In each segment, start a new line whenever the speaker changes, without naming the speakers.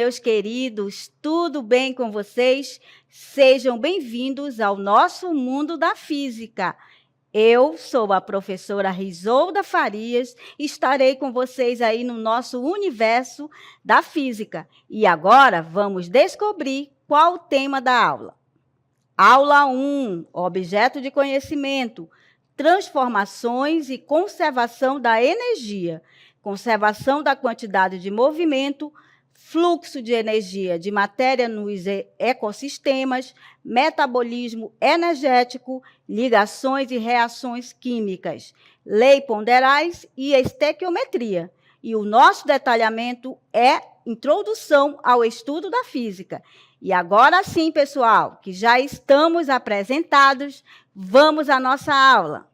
meus queridos, tudo bem com vocês? Sejam bem-vindos ao nosso mundo da física. Eu sou a professora Risolda Farias e estarei com vocês aí no nosso universo da física. E agora vamos descobrir qual o tema da aula. Aula 1, objeto de conhecimento, transformações e conservação da energia, conservação da quantidade de movimento, fluxo de energia de matéria nos ecossistemas, metabolismo energético, ligações e reações químicas, lei ponderais e estequiometria. E o nosso detalhamento é introdução ao estudo da física. E agora sim, pessoal, que já estamos apresentados, vamos à nossa aula.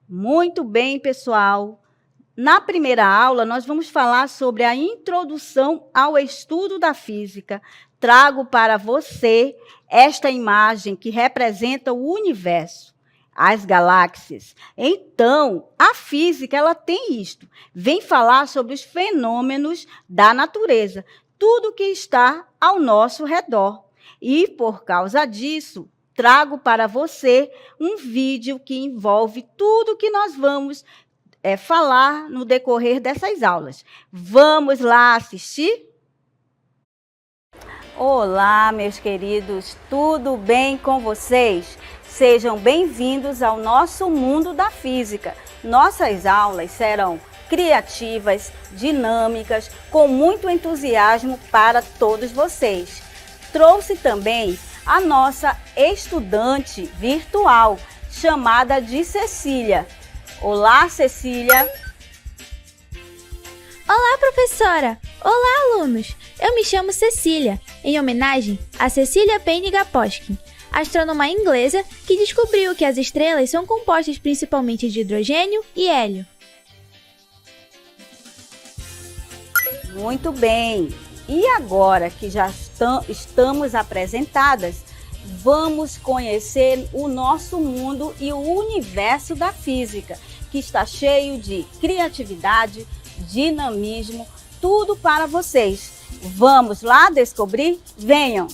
Muito bem, pessoal. Na primeira aula, nós vamos falar sobre a introdução ao estudo da física. Trago para você esta imagem que representa o universo, as galáxias. Então, a física, ela tem isto. Vem falar sobre os fenômenos da natureza, tudo que está ao nosso redor. E, por causa disso, trago para você um vídeo que envolve tudo que nós vamos falar no decorrer dessas aulas. Vamos lá assistir? Olá, meus queridos, tudo bem com vocês? Sejam bem-vindos ao nosso mundo da física. Nossas aulas serão criativas, dinâmicas, com muito entusiasmo para todos vocês. Trouxe também a nossa estudante virtual, chamada de Cecília. Olá, Cecília.
Olá, professora. Olá, alunos. Eu me chamo Cecília, em homenagem a Cecília Payne Gaposchkin, astrônoma inglesa que descobriu que as estrelas são compostas principalmente de hidrogênio e hélio.
Muito bem. E agora que já estamos apresentadas, vamos conhecer o nosso mundo e o universo da física, que está cheio de criatividade, dinamismo, tudo para vocês. Vamos lá descobrir? Venham!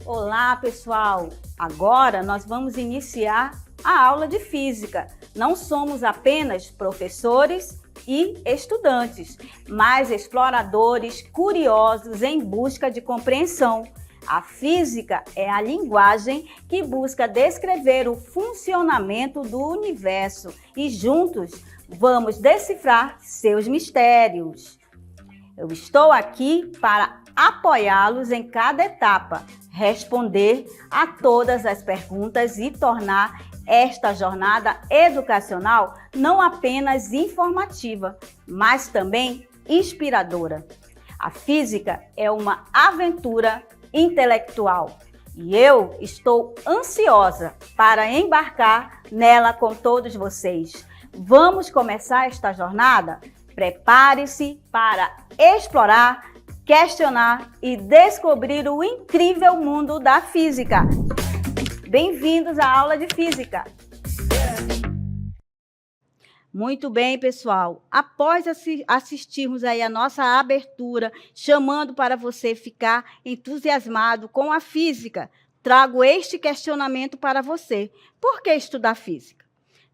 Olá, pessoal! Agora nós vamos iniciar a aula de física. Não somos apenas professores e estudantes, mas exploradores curiosos em busca de compreensão. A física é a linguagem que busca descrever o funcionamento do universo e juntos vamos decifrar seus mistérios. Eu estou aqui para apoiá-los em cada etapa, responder a todas as perguntas e tornar esta jornada educacional não apenas informativa, mas também inspiradora. A física é uma aventura intelectual e eu estou ansiosa para embarcar nela com todos vocês. Vamos começar esta jornada? Prepare-se para explorar, questionar e descobrir o incrível mundo da física. Bem-vindos à aula de física. Muito bem, pessoal. Após assistirmos aí a nossa abertura, chamando para você ficar entusiasmado com a física, trago este questionamento para você. Por que estudar física?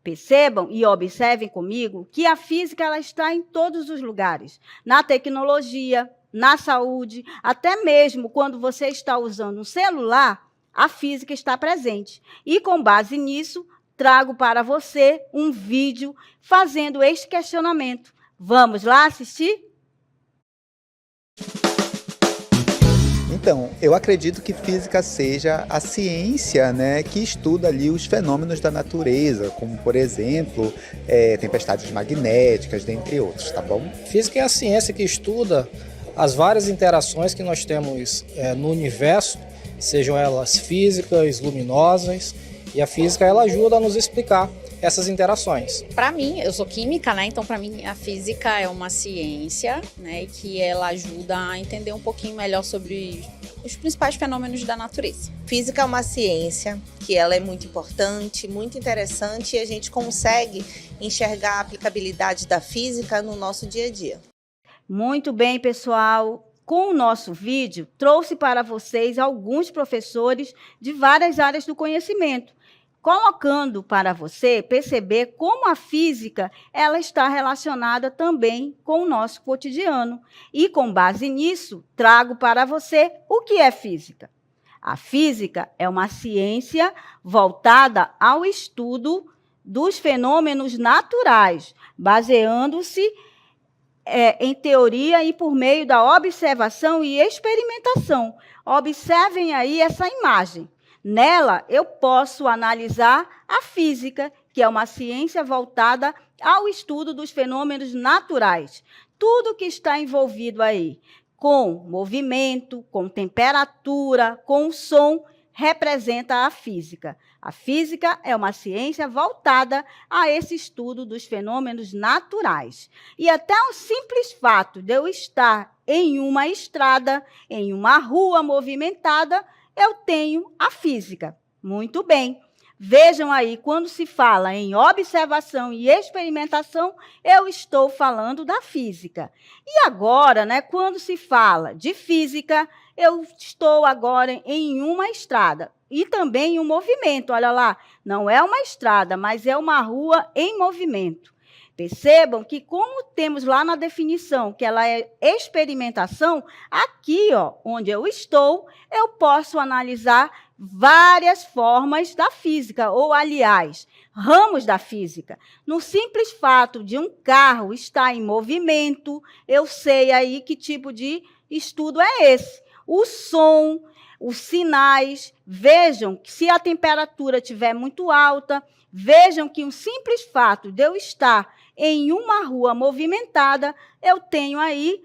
Percebam e observem comigo que a física ela está em todos os lugares, na tecnologia, na saúde, até mesmo quando você está usando um celular, a física está presente. E com base nisso, trago para você um vídeo fazendo este questionamento. Vamos lá assistir?
Então, eu acredito que física seja a ciência, né, que estuda ali os fenômenos da natureza, como, por exemplo, tempestades magnéticas, dentre outros, tá bom?
Física é a ciência que estuda as várias interações que nós temos no universo, sejam elas físicas, luminosas, e a física ela ajuda a nos explicar essas interações.
Para mim, eu sou química, né? Então, para mim, a física é uma ciência, né? Que ela ajuda a entender um pouquinho melhor sobre os principais fenômenos da natureza.
Física é uma ciência que ela é muito importante, muito interessante e a gente consegue enxergar a aplicabilidade da física no nosso dia a dia.
Muito bem, pessoal. Com o nosso vídeo, trouxe para vocês alguns professores de várias áreas do conhecimento, colocando para você perceber como a física ela está relacionada também com o nosso cotidiano. E, com base nisso, trago para você o que é física. A física é uma ciência voltada ao estudo dos fenômenos naturais, baseando-se em teoria e por meio da observação e experimentação. Observem aí essa imagem. Nela, eu posso analisar a física, que é uma ciência voltada ao estudo dos fenômenos naturais. Tudo que está envolvido aí, com movimento, com temperatura, com som, representa a física. A física é uma ciência voltada a esse estudo dos fenômenos naturais. E até o simples fato de eu estar em uma estrada, em uma rua movimentada, eu tenho a física. Muito bem. Vejam aí, quando se fala em observação e experimentação, eu estou falando da física. E agora, quando se fala de física, eu estou agora em uma estrada e também em um movimento. Olha lá, não é uma estrada, mas é uma rua em movimento. Percebam que, como temos lá na definição que ela é experimentação, aqui, onde eu estou, eu posso analisar várias formas da física, ou, aliás, ramos da física. No simples fato de um carro estar em movimento, eu sei aí que tipo de estudo é esse. O som, os sinais, vejam que se a temperatura estiver muito alta, vejam que um simples fato de eu estar em uma rua movimentada, eu tenho aí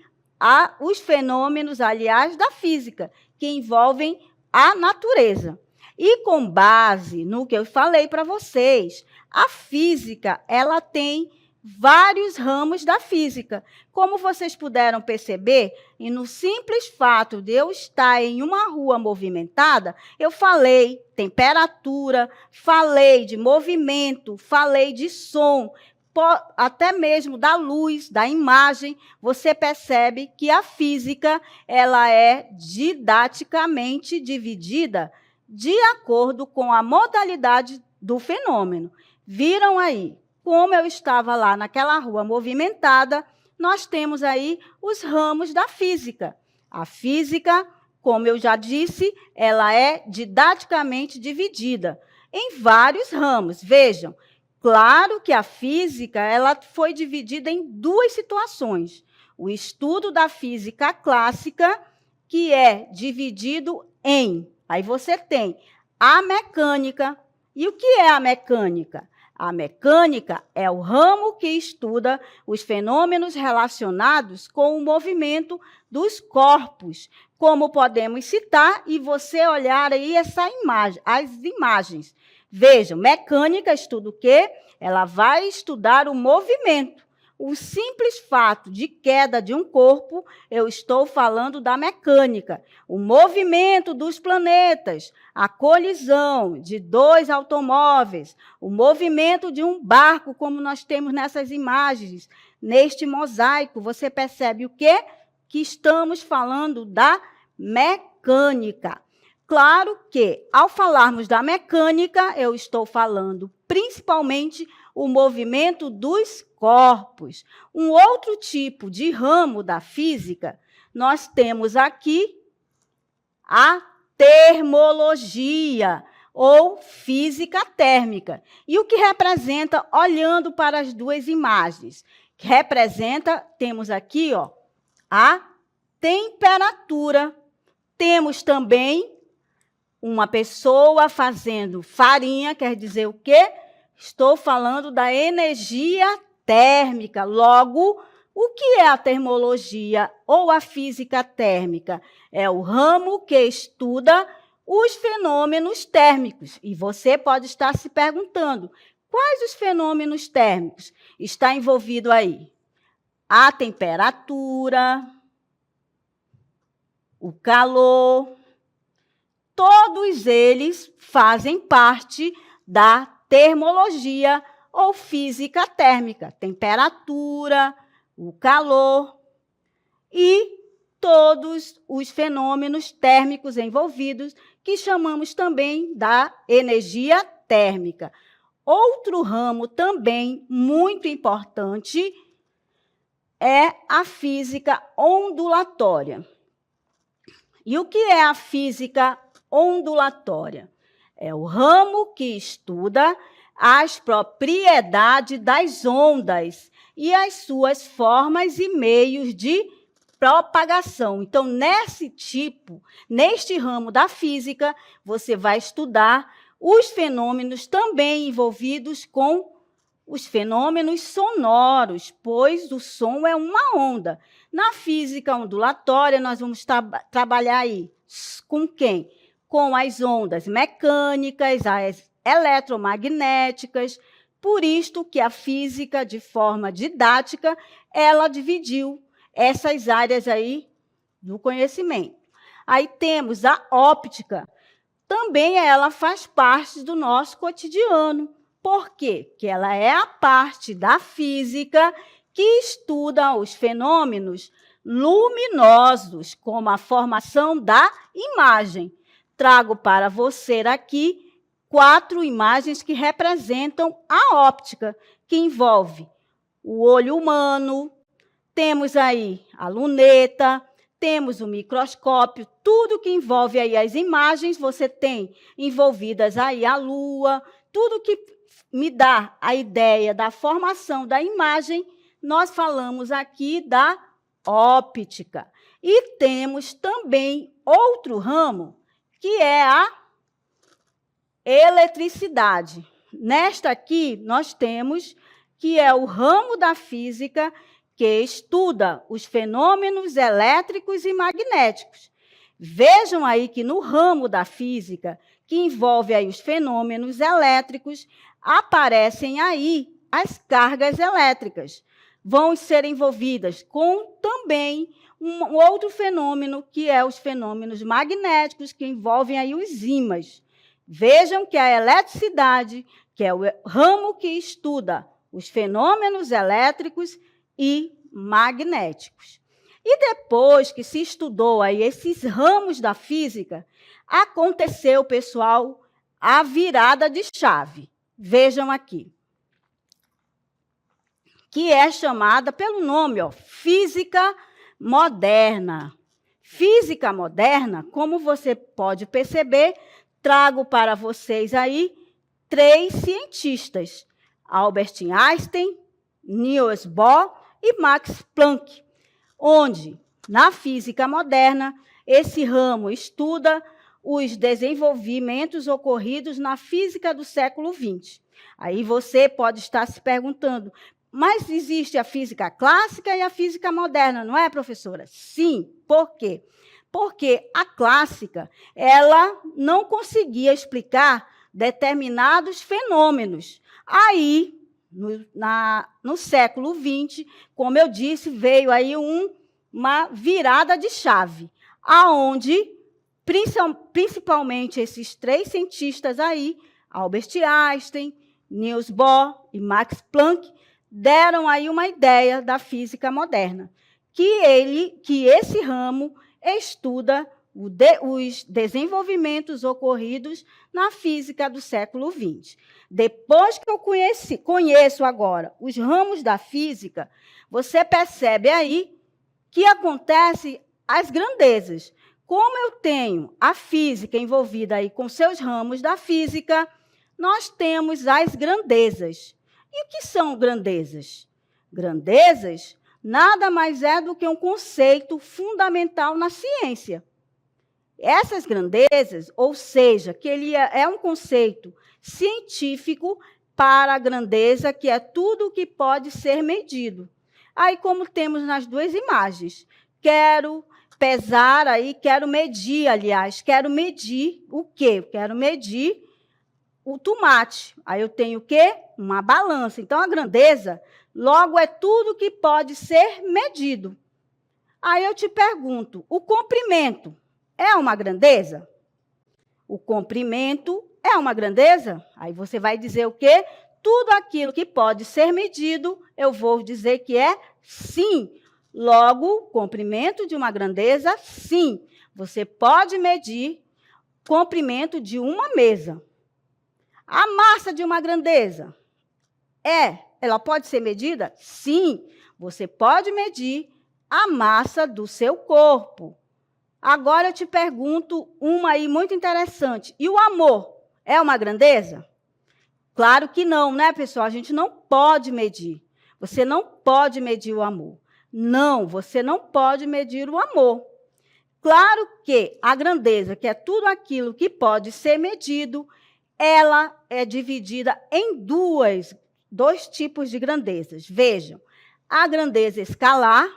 os fenômenos, aliás, da física, que envolvem a natureza. E com base no que eu falei para vocês, a física, ela tem vários ramos da física. Como vocês puderam perceber, e no simples fato de eu estar em uma rua movimentada, eu falei temperatura, falei de movimento, falei de som, até mesmo da luz, da imagem. Você percebe que a física ela é didaticamente dividida de acordo com a modalidade do fenômeno. Viram aí? Como eu estava lá naquela rua movimentada, nós temos aí os ramos da física. A física, como eu já disse, ela é didaticamente dividida em vários ramos. Vejam, claro que a física ela foi dividida em duas situações. O estudo da física clássica, que é dividido em... Aí você tem a mecânica. E o que é a mecânica? A mecânica é o ramo que estuda os fenômenos relacionados com o movimento dos corpos, como podemos citar e você olhar aí as imagens. Vejam, mecânica estuda o quê? Ela vai estudar o movimento. O simples fato de queda de um corpo, eu estou falando da mecânica. O movimento dos planetas, a colisão de dois automóveis, o movimento de um barco, como nós temos nessas imagens, neste mosaico, você percebe o quê? Que estamos falando da mecânica. Claro que, ao falarmos da mecânica, eu estou falando principalmente o movimento dos corpos. Um outro tipo de ramo da física, nós temos aqui a termologia, ou física térmica. E o que representa, olhando para as duas imagens? Temos aqui a temperatura. Temos também uma pessoa fazendo farinha, quer dizer o quê? Estou falando da energia térmica. Logo, o que é a termologia ou a física térmica? É o ramo que estuda os fenômenos térmicos. E você pode estar se perguntando, Quais os fenômenos térmicos está envolvido aí? A temperatura, o calor, todos eles fazem parte da termologia ou física térmica. Temperatura, o calor e todos os fenômenos térmicos envolvidos, que chamamos também da energia térmica. Outro ramo também muito importante é a física ondulatória. E o que é a física ondulatória? É o ramo que estuda as propriedades das ondas e as suas formas e meios de propagação. Então, neste ramo da física, você vai estudar os fenômenos também envolvidos com os fenômenos sonoros, pois o som é uma onda. Na física ondulatória, nós vamos trabalhar aí com quem? Com as ondas mecânicas, as eletromagnéticas. Por isto que a física, de forma didática, ela dividiu essas áreas aí do conhecimento. Aí temos a óptica. Também ela faz parte do nosso cotidiano. Por quê? Porque ela é a parte da física que estuda os fenômenos luminosos, como a formação da imagem. Trago para você aqui 4 imagens que representam a óptica, que envolve o olho humano, temos aí a luneta, temos o microscópio, tudo que envolve aí as imagens, você tem envolvidas aí a lua, tudo que me dá a ideia da formação da imagem, nós falamos aqui da óptica. E temos também outro ramo, que é a eletricidade. Nesta aqui, nós temos que é o ramo da física que estuda os fenômenos elétricos e magnéticos. Vejam aí que no ramo da física, que envolve aí os fenômenos elétricos, aparecem aí as cargas elétricas. Vão ser envolvidas com também um outro fenômeno, que é os fenômenos magnéticos, que envolvem aí os ímãs. Vejam que a eletricidade, que é o ramo que estuda os fenômenos elétricos e magnéticos. E depois que se estudou aí esses ramos da física, aconteceu, pessoal, a virada de chave. Vejam aqui. Que é chamada pelo nome, física moderna. Física moderna, como você pode perceber, trago para vocês aí 3 cientistas: Albert Einstein, Niels Bohr e Max Planck, onde, na física moderna, esse ramo estuda os desenvolvimentos ocorridos na física do século XX. Aí você pode estar se perguntando, mas existe a física clássica e a física moderna, não é, professora? Sim. Por quê? Porque a clássica, ela não conseguia explicar determinados fenômenos. Aí, no século XX, como eu disse, veio aí uma virada de chave, aonde, principalmente esses 3 cientistas aí, Albert Einstein, Niels Bohr e Max Planck, deram aí uma ideia da física moderna, que esse ramo estuda os desenvolvimentos ocorridos na física do século XX. Depois que eu conheço agora os ramos da física, você percebe aí que acontecem as grandezas. Como eu tenho a física envolvida aí com seus ramos da física, nós temos as grandezas. E o que são grandezas? Grandezas nada mais é do que um conceito fundamental na ciência. Essas grandezas, ou seja, que ele é um conceito científico para a grandeza, que é tudo o que pode ser medido. Aí, como temos nas 2 imagens, quero medir o quê? Quero medir o tomate. Aí eu tenho o quê? Uma balança. Então, a grandeza, logo, é tudo que pode ser medido. Aí eu te pergunto, o comprimento é uma grandeza? O comprimento é uma grandeza? Aí você vai dizer o quê? Tudo aquilo que pode ser medido, eu vou dizer que é sim. Logo, comprimento de uma grandeza, sim. Você pode medir comprimento de uma mesa. A massa de uma grandeza, ela pode ser medida? Sim. Você pode medir a massa do seu corpo. Agora eu te pergunto uma aí muito interessante. E o amor é uma grandeza? Claro que não, né, pessoal? A gente não pode medir. Você não pode medir o amor. Não, você não pode medir o amor. Claro que a grandeza, que é tudo aquilo que pode ser medido, ela é dividida em dois tipos de grandezas. Vejam, a grandeza escalar.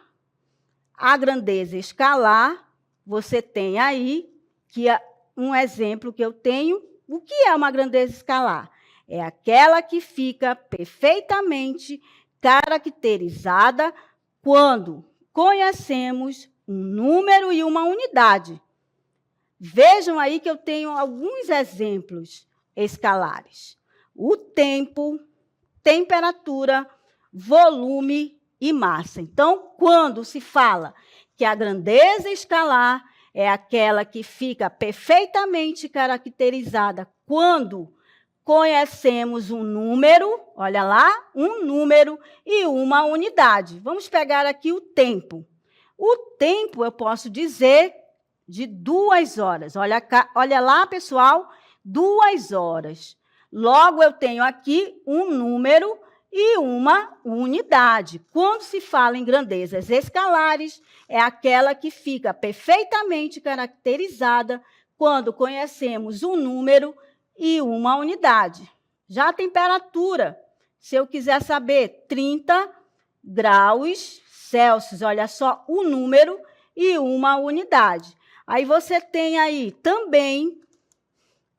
A grandeza escalar, você tem aí, que é um exemplo que eu tenho. O que é uma grandeza escalar? É aquela que fica perfeitamente caracterizada quando conhecemos um número e uma unidade. Vejam aí que eu tenho alguns exemplos escalares. O tempo, temperatura, volume e massa. Então, quando se fala que a grandeza escalar é aquela que fica perfeitamente caracterizada quando conhecemos um número, olha lá, um número e uma unidade. Vamos pegar aqui o tempo. O tempo eu posso dizer de 2 horas. Olha lá, pessoal, 2 horas. Logo, eu tenho aqui um número e uma unidade. Quando se fala em grandezas escalares, é aquela que fica perfeitamente caracterizada quando conhecemos um número e uma unidade. Já a temperatura, se eu quiser saber 30 graus Celsius, olha só, o número e uma unidade. Aí você tem aí também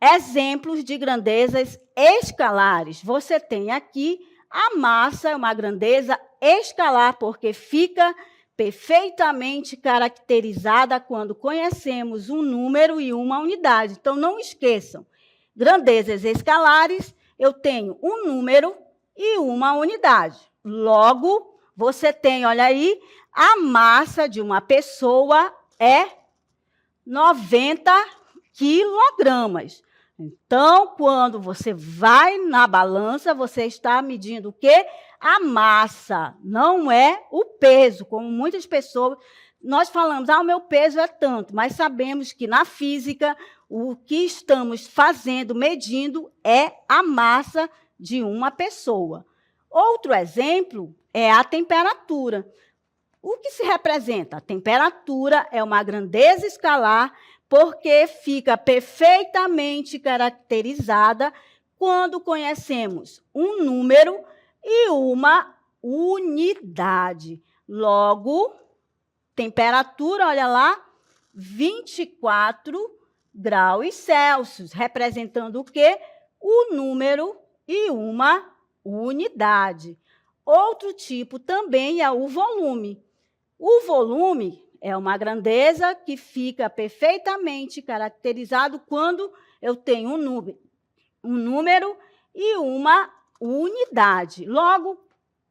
exemplos de grandezas escalares. Você tem aqui a massa, é uma grandeza escalar, porque fica perfeitamente caracterizada quando conhecemos um número e uma unidade. Então, não esqueçam, grandezas escalares, eu tenho um número e uma unidade. Logo, você tem, olha aí, a massa de uma pessoa é 90 quilogramas. Então, quando você vai na balança, você está medindo o quê? A massa, não é o peso, como muitas pessoas... Nós falamos, o meu peso é tanto, mas sabemos que na física o que estamos fazendo, medindo, é a massa de uma pessoa. Outro exemplo é a temperatura. O que se representa? A temperatura é uma grandeza escalar porque fica perfeitamente caracterizada quando conhecemos um número e uma unidade. Logo, temperatura, olha lá, 24 graus Celsius, representando o quê? O número e uma unidade. Outro tipo também é o volume. O volume é uma grandeza que fica perfeitamente caracterizado quando eu tenho um número e uma unidade. Logo,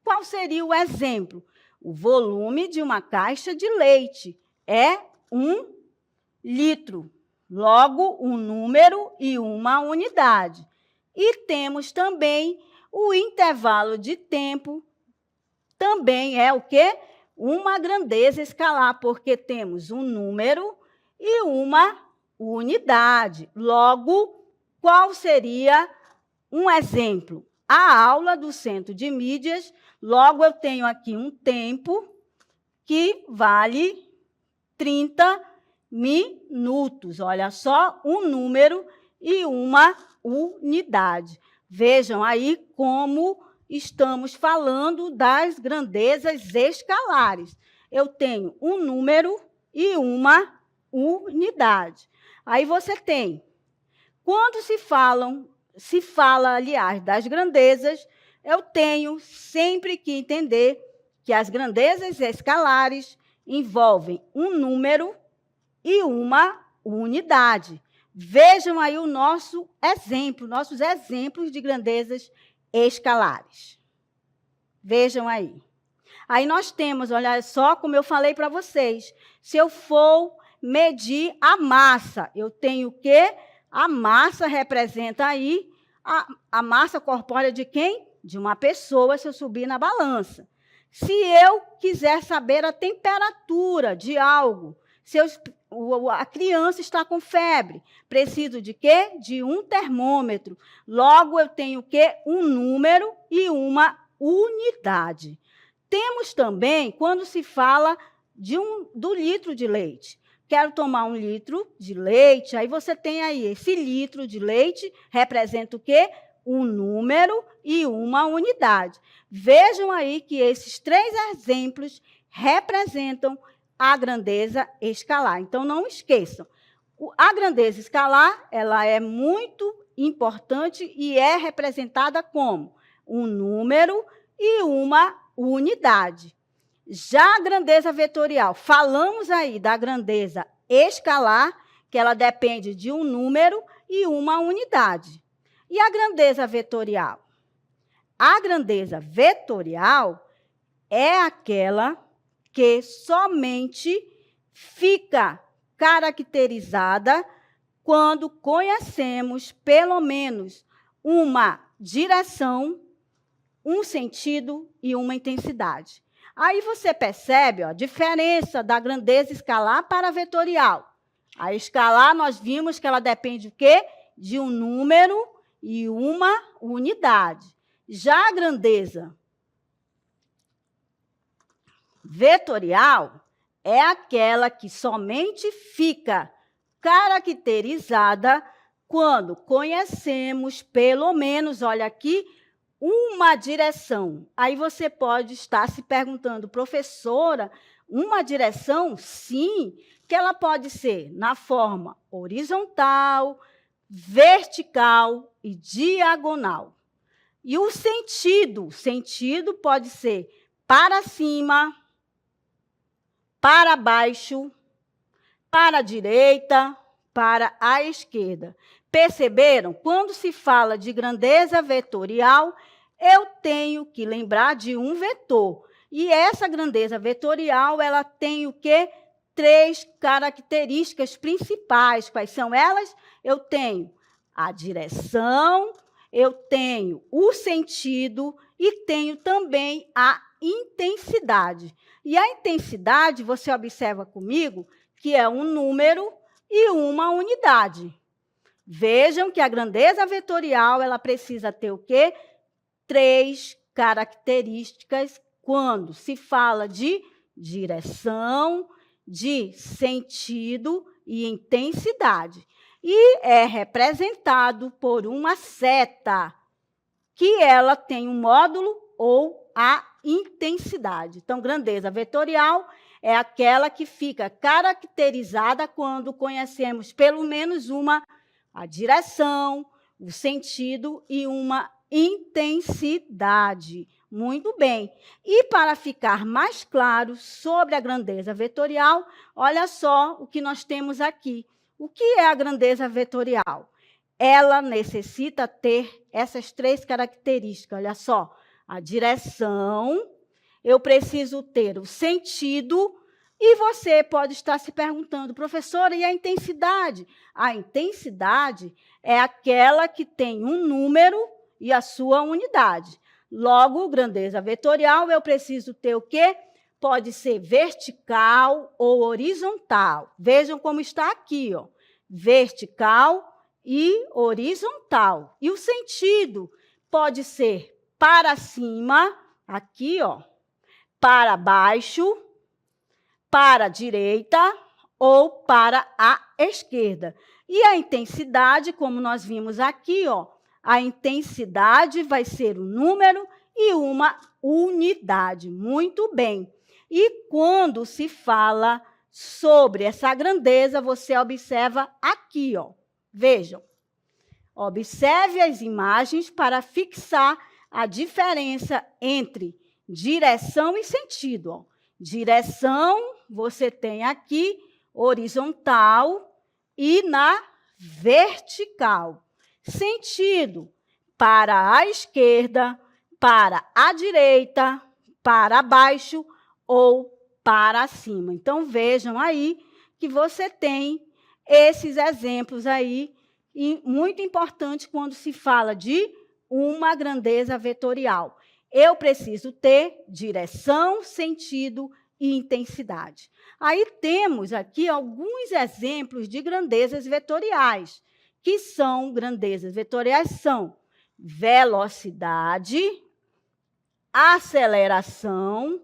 qual seria o exemplo? O volume de uma caixa de leite é 1 litro. Logo, um número e uma unidade. E temos também o intervalo de tempo, também é o quê? Uma grandeza escalar, porque temos um número e uma unidade. Logo, qual seria um exemplo? A aula do Centro de Mídias, logo eu tenho aqui um tempo que vale 30 minutos. Olha só, um número e uma unidade. Vejam aí como estamos falando das grandezas escalares. Eu tenho um número e uma unidade. Aí você tem, quando se falam se fala, aliás, das grandezas, eu tenho sempre que entender que as grandezas escalares envolvem um número e uma unidade. Vejam aí o nosso exemplo, nossos exemplos de grandezas escalares. Vejam aí. Aí nós temos, olha só como eu falei para vocês, se eu for medir a massa, eu tenho o quê? A massa representa aí a massa corpórea de quem? De uma pessoa, se eu subir na balança. Se eu quiser saber a temperatura de algo, se a criança está com febre, preciso de quê? De um termômetro. Logo, eu tenho o quê? Um número e uma unidade. Temos também, quando se fala do litro de leite. Quero tomar 1 litro de leite, aí você tem aí esse litro de leite, representa o quê? Um número e uma unidade. Vejam aí que esses 3 exemplos representam a grandeza escalar. Então, não esqueçam. A grandeza escalar, ela é muito importante e é representada como um número e uma unidade. Já a grandeza vetorial, falamos aí da grandeza escalar, que ela depende de um número e uma unidade. E a grandeza vetorial? A grandeza vetorial é aquela que somente fica caracterizada quando conhecemos pelo menos uma direção, um sentido e uma intensidade. Aí você percebe a diferença da grandeza escalar para a vetorial. A escalar, nós vimos que ela depende do quê? De um número e uma unidade. Já a grandeza vetorial é aquela que somente fica caracterizada quando conhecemos pelo menos, olha aqui, uma direção. Aí você pode estar se perguntando, professora, uma direção? Sim, que ela pode ser na forma horizontal, vertical e diagonal. E o sentido pode ser para cima, para baixo, para a direita, para a esquerda. Perceberam? Quando se fala de grandeza vetorial, eu tenho que lembrar de um vetor. E essa grandeza vetorial, ela tem o quê? 3 características principais. Quais são elas? Eu tenho a direção, eu tenho o sentido e tenho também a intensidade. E a intensidade, você observa comigo, que é um número e uma unidade. Vejam que a grandeza vetorial, ela precisa ter o quê? 3 características quando se fala de direção, de sentido e intensidade. E é representado por uma seta, que ela tem um módulo ou a intensidade. Então, grandeza vetorial é aquela que fica caracterizada quando conhecemos pelo menos a direção, o sentido e uma intensidade. Muito bem. E para ficar mais claro sobre a grandeza vetorial, olha só o que nós temos aqui. O que é a grandeza vetorial? Ela necessita ter essas 3 características. Olha só, a direção, eu preciso ter o sentido. E você pode estar se perguntando, professora, e a intensidade? A intensidade é aquela que tem um número e a sua unidade. Logo, grandeza vetorial, eu preciso ter o quê? Pode ser vertical ou horizontal. Vejam como está aqui, ó. Vertical e horizontal. E o sentido pode ser para cima, aqui, ó, para baixo, para a direita ou para a esquerda. E a intensidade, como nós vimos aqui, ó, a intensidade vai ser um número e uma unidade. Muito bem. E quando se fala sobre essa grandeza, você observa aqui, ó. Vejam. Observe as imagens para fixar a diferença entre direção e sentido. Ó. Direção, você tem aqui horizontal e na vertical. Sentido, para a esquerda, para a direita, para baixo ou para cima. Então, vejam aí que você tem esses exemplos aí, e muito importante quando se fala de uma grandeza vetorial. Eu preciso ter direção, sentido e intensidade. Aí temos aqui alguns exemplos de grandezas vetoriais, que são grandezas vetoriais são velocidade, aceleração,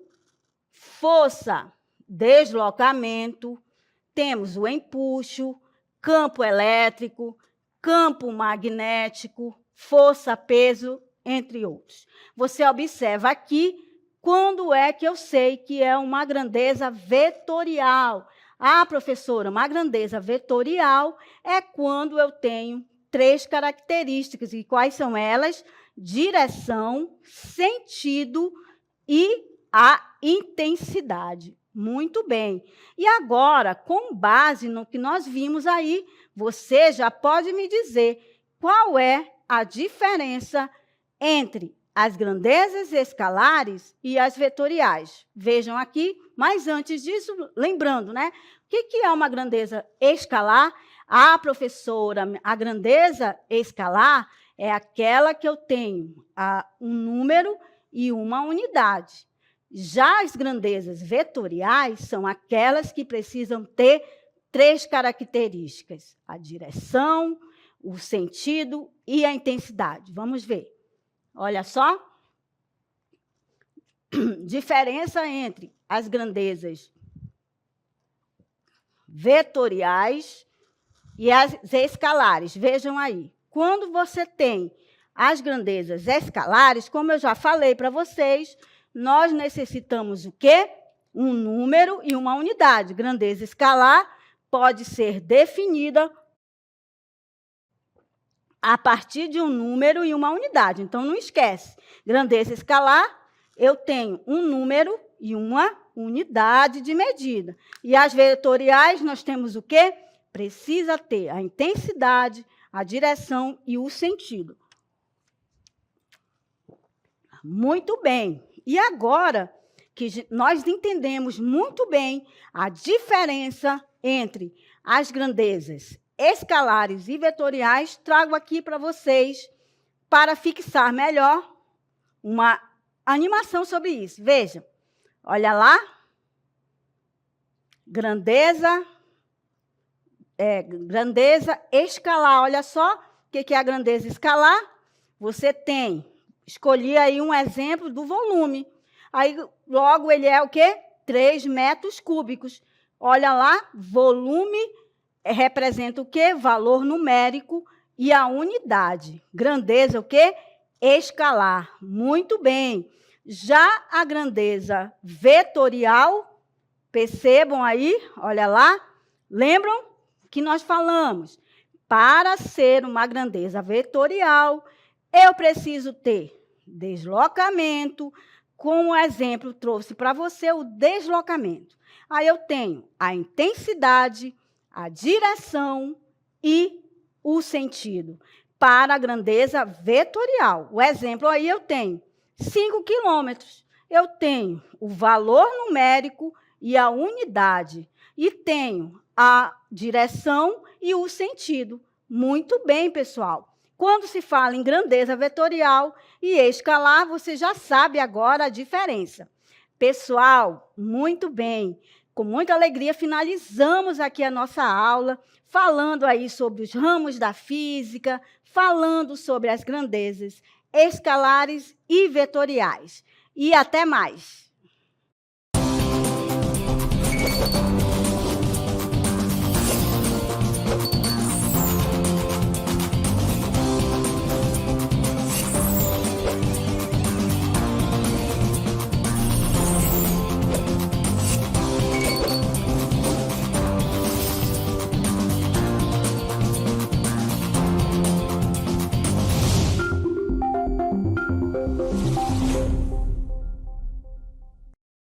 força, deslocamento, temos o empuxo, campo elétrico, campo magnético, força, peso, entre outros. Você observa aqui quando é que eu sei que é uma grandeza vetorial. Ah, professora, uma grandeza vetorial é quando eu tenho 3 características. E quais são elas? Direção, sentido e a intensidade. Muito bem. E agora, com base no que nós vimos aí, você já pode me dizer qual é a diferença entre as grandezas escalares e as vetoriais. Vejam aqui, mas antes disso, lembrando, né? O que é uma grandeza escalar? Ah, professora, a grandeza escalar é aquela que eu tenho um número e uma unidade. Já as grandezas vetoriais são aquelas que precisam ter 3 características: a direção, o sentido e a intensidade. Vamos ver. Olha só. Diferença entre as grandezas vetoriais e as escalares. Vejam aí. Quando você tem as grandezas escalares, como eu já falei para vocês, nós necessitamos o quê? Um número e uma unidade. Grandeza escalar pode ser definida a partir de um número e uma unidade. Então, não esquece. Grandeza escalar, eu tenho um número e uma unidade de medida. E as vetoriais, nós temos o quê? Precisa ter a intensidade, a direção e o sentido. Muito bem. E agora que nós entendemos muito bem a diferença entre as grandezas escalares e vetoriais, trago aqui para vocês, para fixar melhor, uma animação sobre isso. Vejam, olha lá, grandeza escalar. Olha só o que é a grandeza escalar. Você tem, escolhi aí um exemplo do volume. Aí, logo, ele é o quê? 3 metros cúbicos. Olha lá, volume representa o quê? Valor numérico e a unidade. Grandeza, o quê? Escalar. Muito bem. Já a grandeza vetorial, percebam aí, olha lá, lembram que nós falamos? Para ser uma grandeza vetorial, eu preciso ter deslocamento. Como exemplo, trouxe para você o deslocamento. Aí eu tenho a intensidade, a direção e o sentido para a grandeza vetorial. O exemplo aí eu tenho 5 quilômetros. Eu tenho o valor numérico e a unidade. E tenho a direção e o sentido. Muito bem, pessoal. Quando se fala em grandeza vetorial e escalar, você já sabe agora a diferença. Pessoal, muito bem. Com muita alegria, finalizamos aqui a nossa aula, falando aí sobre os ramos da física, falando sobre as grandezas escalares e vetoriais. E até mais!